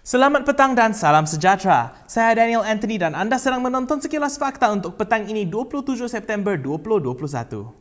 Selamat petang dan salam sejahtera. Saya Daniel Anthony dan anda sedang menonton Sekilas Fakta untuk petang ini 27 September 2021.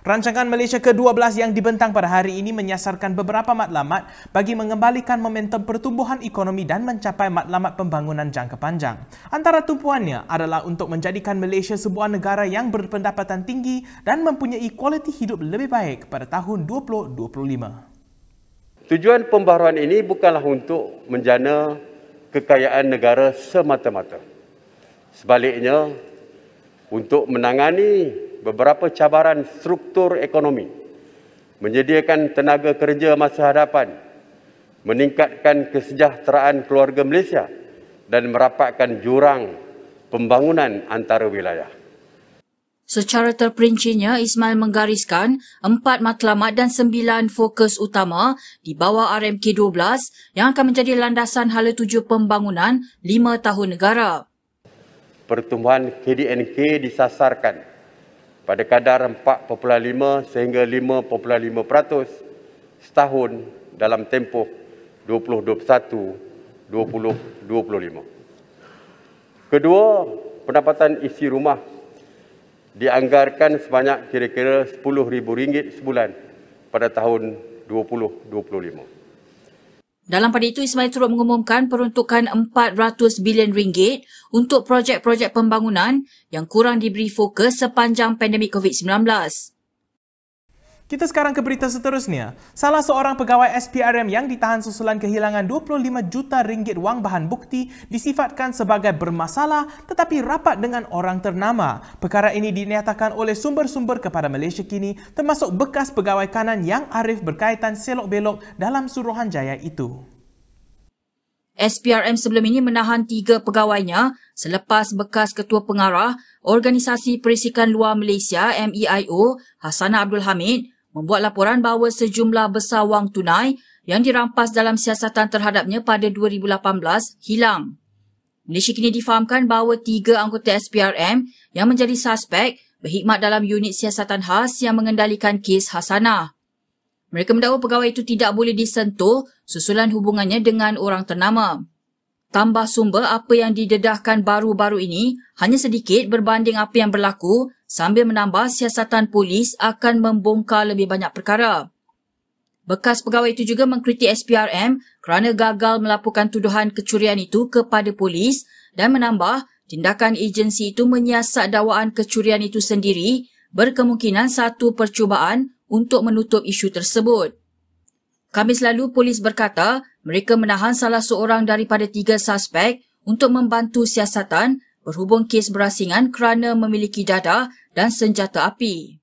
Rancangan Malaysia ke-12 yang dibentang pada hari ini menyasarkan beberapa matlamat bagi mengembalikan momentum pertumbuhan ekonomi dan mencapai matlamat pembangunan jangka panjang. Antara tumpuannya adalah untuk menjadikan Malaysia sebuah negara yang berpendapatan tinggi dan mempunyai kualiti hidup lebih baik pada tahun 2025. Tujuan pembaharuan ini bukanlah untuk menjana kekayaan negara semata-mata. Sebaliknya, untuk menangani beberapa cabaran struktur ekonomi, menyediakan tenaga kerja masa hadapan, meningkatkan kesejahteraan keluarga Malaysia dan merapatkan jurang pembangunan antara wilayah. Secara terperincinya, Ismail menggariskan 4 matlamat dan 9 fokus utama di bawah RMK 12 yang akan menjadi landasan hala tuju pembangunan 5 tahun negara. Pertumbuhan KDNK disasarkan pada kadar 4.5 sehingga 5.5% setahun dalam tempoh 2021-2025. Kedua, pendapatan isi rumah dianggarkan sebanyak kira-kira RM10,000 sebulan pada tahun 2025. Dalam pada itu, Ismail turut mengumumkan peruntukan RM400 bilion untuk projek-projek pembangunan yang kurang diberi fokus sepanjang pandemik COVID-19. Kita sekarang ke berita seterusnya. Salah seorang pegawai SPRM yang ditahan susulan kehilangan RM25 juta wang bahan bukti disifatkan sebagai bermasalah tetapi rapat dengan orang ternama. Perkara ini dinyatakan oleh sumber-sumber kepada Malaysia Kini termasuk bekas pegawai kanan yang arif berkaitan selok-belok dalam Suruhanjaya itu. SPRM sebelum ini menahan 3 pegawainya selepas bekas ketua pengarah Organisasi Perisikan Luar Malaysia MEIO Hassanah Abdul Hamid membuat laporan bahawa sejumlah besar wang tunai yang dirampas dalam siasatan terhadapnya pada 2018 hilang. Malaysia Kini difahamkan bahawa 3 anggota SPRM yang menjadi suspek berkhidmat dalam unit siasatan khas yang mengendalikan kes Hassanah. Mereka mendakwa pegawai itu tidak boleh disentuh susulan hubungannya dengan orang ternama. Tambah sumber apa yang didedahkan baru-baru ini hanya sedikit berbanding apa yang berlaku sambil menambah siasatan polis akan membongkar lebih banyak perkara. Bekas pegawai itu juga mengkritik SPRM kerana gagal melaporkan tuduhan kecurian itu kepada polis dan menambah tindakan agensi itu menyiasat dakwaan kecurian itu sendiri berkemungkinan satu percubaan untuk menutup isu tersebut. Khamis lalu, polis berkata mereka menahan salah seorang daripada 3 suspek untuk membantu siasatan berhubung kes berasingan kerana memiliki dadah dan senjata api.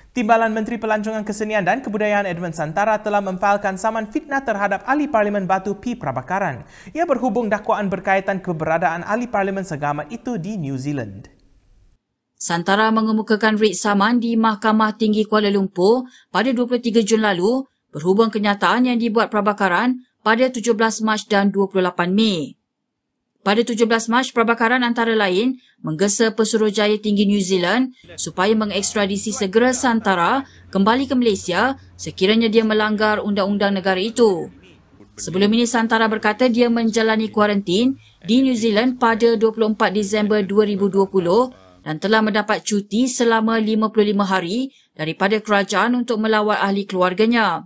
Timbalan Menteri Pelancongan Kesenian dan Kebudayaan Edwin Santara telah memfailkan saman fitnah terhadap Ahli Parlimen Batu P. Prabakaran. Ia berhubung dakwaan berkaitan keberadaan Ahli Parlimen segamat itu di New Zealand. Santara mengemukakan writ saman di Mahkamah Tinggi Kuala Lumpur pada 23 Jun lalu berhubung kenyataan yang dibuat Prabakaran pada 17 Mac dan 28 Mei. Pada 17 Mac, Prabakaran antara lain menggesa Pesuruhjaya Tinggi New Zealand supaya mengekstradisi segera Santara kembali ke Malaysia sekiranya dia melanggar undang-undang negara itu. Sebelum ini, Santara berkata dia menjalani kuarantin di New Zealand pada 24 Disember 2020 dan telah mendapat cuti selama 55 hari daripada kerajaan untuk melawat ahli keluarganya.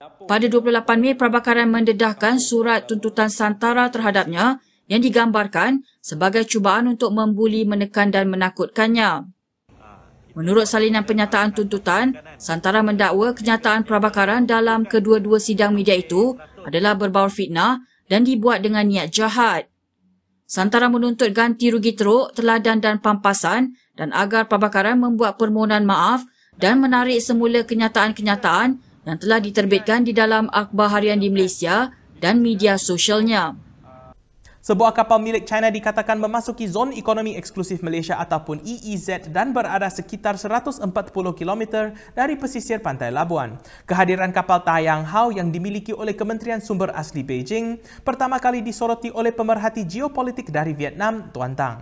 Pada 28 Mei, Prabakaran mendedahkan surat tuntutan Santara terhadapnya yang digambarkan sebagai cubaan untuk membuli, menekan dan menakutkannya. Menurut salinan penyataan tuntutan, Santara mendakwa kenyataan Prabakaran dalam kedua-dua sidang media itu adalah berbaur fitnah dan dibuat dengan niat jahat. Santara menuntut ganti rugi teruk, teladan dan pampasan dan agar Prabakaran membuat permohonan maaf dan menarik semula kenyataan-kenyataan yang telah diterbitkan di dalam akhbar harian di Malaysia dan media sosialnya. Sebuah kapal milik China dikatakan memasuki zon ekonomi eksklusif Malaysia ataupun EEZ dan berada sekitar 140 km dari pesisir pantai Labuan. Kehadiran kapal Taiyang Hao yang dimiliki oleh Kementerian Sumber Asli Beijing pertama kali disoroti oleh pemerhati geopolitik dari Vietnam, Tuan Tang.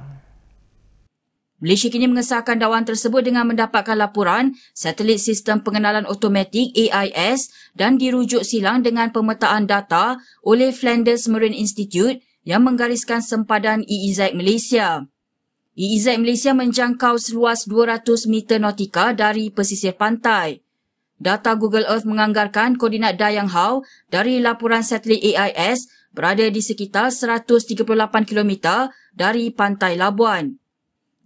Malaysia kini mengesahkan dakwaan tersebut dengan mendapatkan laporan satelit sistem pengenalan automatik AIS dan dirujuk silang dengan pemetaan data oleh Flanders Marine Institute yang menggariskan sempadan EEZ Malaysia. EEZ Malaysia menjangkau seluas 200 meter nautika dari pesisir pantai. Data Google Earth menganggarkan koordinat Dayang Hau dari laporan satelit AIS berada di sekitar 138 km dari pantai Labuan.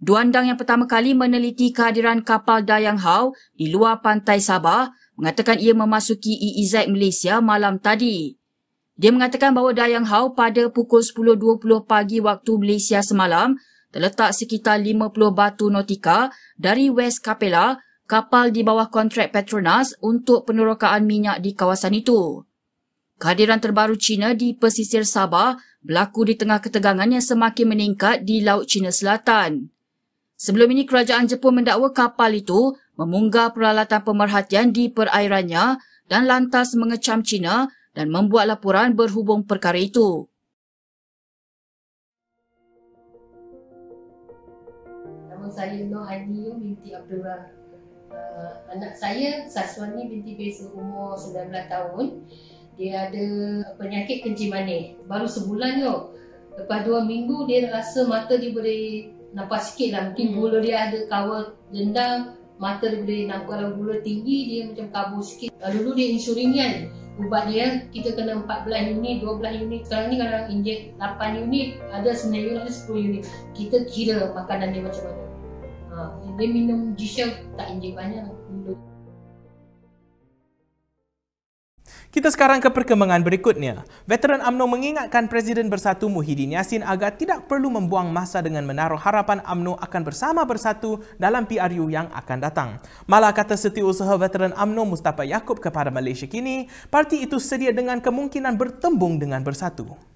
Duandang yang pertama kali meneliti kehadiran kapal Dayang Hau di luar pantai Sabah mengatakan ia memasuki EEZ Malaysia malam tadi. Dia mengatakan bahawa Dayang Hau pada pukul 10.20 pagi waktu Malaysia semalam terletak sekitar 50 batu nautika dari West Capella, kapal di bawah kontrak Petronas untuk penerokaan minyak di kawasan itu. Kehadiran terbaru China di pesisir Sabah berlaku di tengah ketegangan yang semakin meningkat di Laut China Selatan. Sebelum ini, kerajaan Jepun mendakwa kapal itu memunggah peralatan pemerhatian di perairannya dan lantas mengecam China dan membuat laporan berhubung perkara itu. Nama saya Nur Hadi binti Abdullah. Anak saya Saswani binti Besa, umur 19 tahun. Dia ada penyakit kencing manis. Baru sebulan je. Lepas 2 minggu dia rasa mata dia boleh nampak sikit lah. Mungkin gula dia ada kawal dendam. Mata dia boleh nampak, kalau gula tinggi dia macam kabur sikit. Dulu dia insulin kan. Ubat dia kita kena 14 unit, 12 unit. Sekarang ni kalau injek 8 unit, ada 9 unit, ada 10 unit. Kita kira makanan dia macam mana. Dia minum G-Shock, tak injek banyak. Kita sekarang ke perkembangan berikutnya. Veteran UMNO mengingatkan Presiden Bersatu Muhyiddin Yassin agar tidak perlu membuang masa dengan menaruh harapan UMNO akan bersama bersatu dalam PRU yang akan datang. Malah kata Setiausaha Veteran UMNO Mustafa Yaakob kepada Malaysia Kini, parti itu sedia dengan kemungkinan bertembung dengan Bersatu.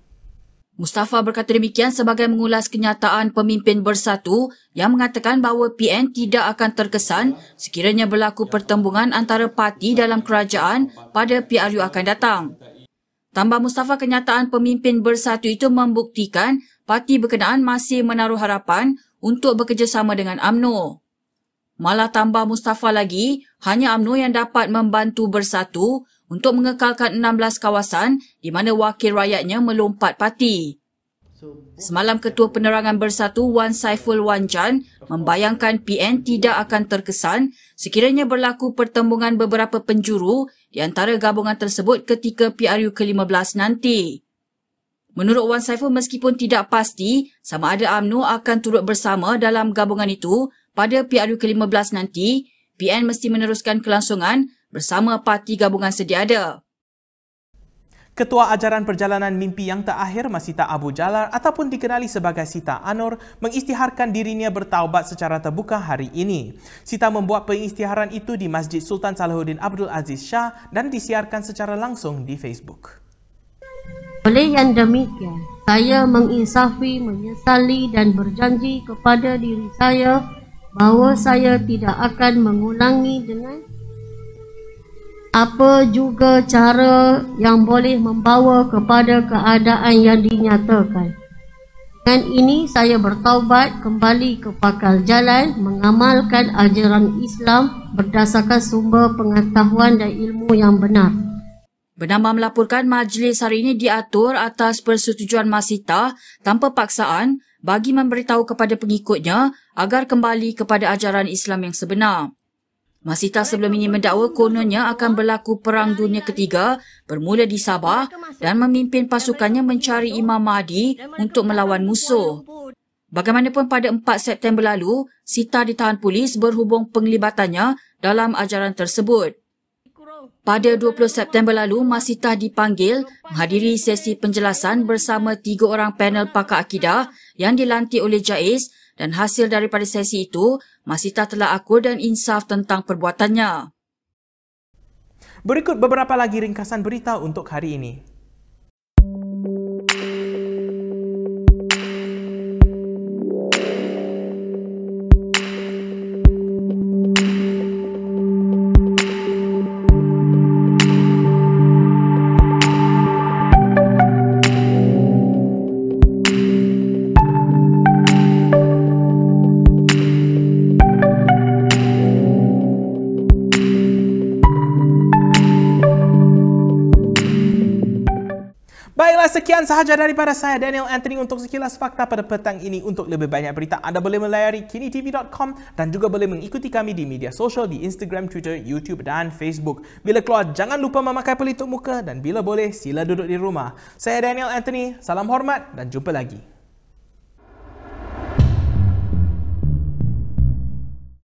Mustafa berkata demikian sebagai mengulas kenyataan pemimpin Bersatu yang mengatakan bahawa PN tidak akan terkesan sekiranya berlaku pertembungan antara parti dalam kerajaan pada PRU akan datang. Tambah Mustafa, kenyataan pemimpin Bersatu itu membuktikan parti berkenaan masih menaruh harapan untuk bekerjasama dengan UMNO. Malah tambah Mustafa lagi, hanya UMNO yang dapat membantu Bersatu untuk mengekalkan 16 kawasan di mana wakil rakyatnya melompat parti. Semalam Ketua Penerangan Bersatu Wan Saiful Wanjan membayangkan PN tidak akan terkesan sekiranya berlaku pertembungan beberapa penjuru di antara gabungan tersebut ketika PRU ke-15 nanti. Menurut Wan Saiful, meskipun tidak pasti sama ada UMNO akan turut bersama dalam gabungan itu pada PRU ke-15 nanti, PN mesti meneruskan kelangsungan bersama parti gabungan sedia ada. Ketua Ajaran Perjalanan Mimpi Yang Terakhir Masita Abu Jalar ataupun dikenali sebagai Sita Anor mengisytiharkan dirinya bertaubat secara terbuka hari ini. Sita membuat pengisytiharan itu di Masjid Sultan Salahuddin Abdul Aziz Shah dan disiarkan secara langsung di Facebook. Oleh yang demikian, saya menginsafi, menyesali dan berjanji kepada diri saya bahawa saya tidak akan mengulangi dengan apa juga cara yang boleh membawa kepada keadaan yang dinyatakan. Dengan ini saya bertaubat kembali ke pakal jalan, mengamalkan ajaran Islam berdasarkan sumber pengetahuan dan ilmu yang benar. Bernama melaporkan majlis hari ini diatur atas persetujuan Masita tanpa paksaan bagi memberitahu kepada pengikutnya agar kembali kepada ajaran Islam yang sebenar. Masita sebelum ini mendakwa kononnya akan berlaku Perang Dunia Ketiga bermula di Sabah dan memimpin pasukannya mencari Imam Mahdi untuk melawan musuh. Bagaimanapun pada 4 September lalu, Sita ditahan polis berhubung penglibatannya dalam ajaran tersebut. Pada 20 September lalu, Masita dipanggil menghadiri sesi penjelasan bersama 3 orang panel pakar akidah yang dilantik oleh JAIS dan hasil daripada sesi itu, Masita telah akur dan insaf tentang perbuatannya. Berikut beberapa lagi ringkasan berita untuk hari ini. Baiklah, sekian sahaja daripada saya, Daniel Anthony, untuk sekilas fakta pada petang ini. Untuk lebih banyak berita, anda boleh melayari kinitv.com dan juga boleh mengikuti kami di media sosial di Instagram, Twitter, YouTube dan Facebook. Bila keluar, jangan lupa memakai pelitup muka dan bila boleh, sila duduk di rumah. Saya Daniel Anthony, salam hormat dan jumpa lagi.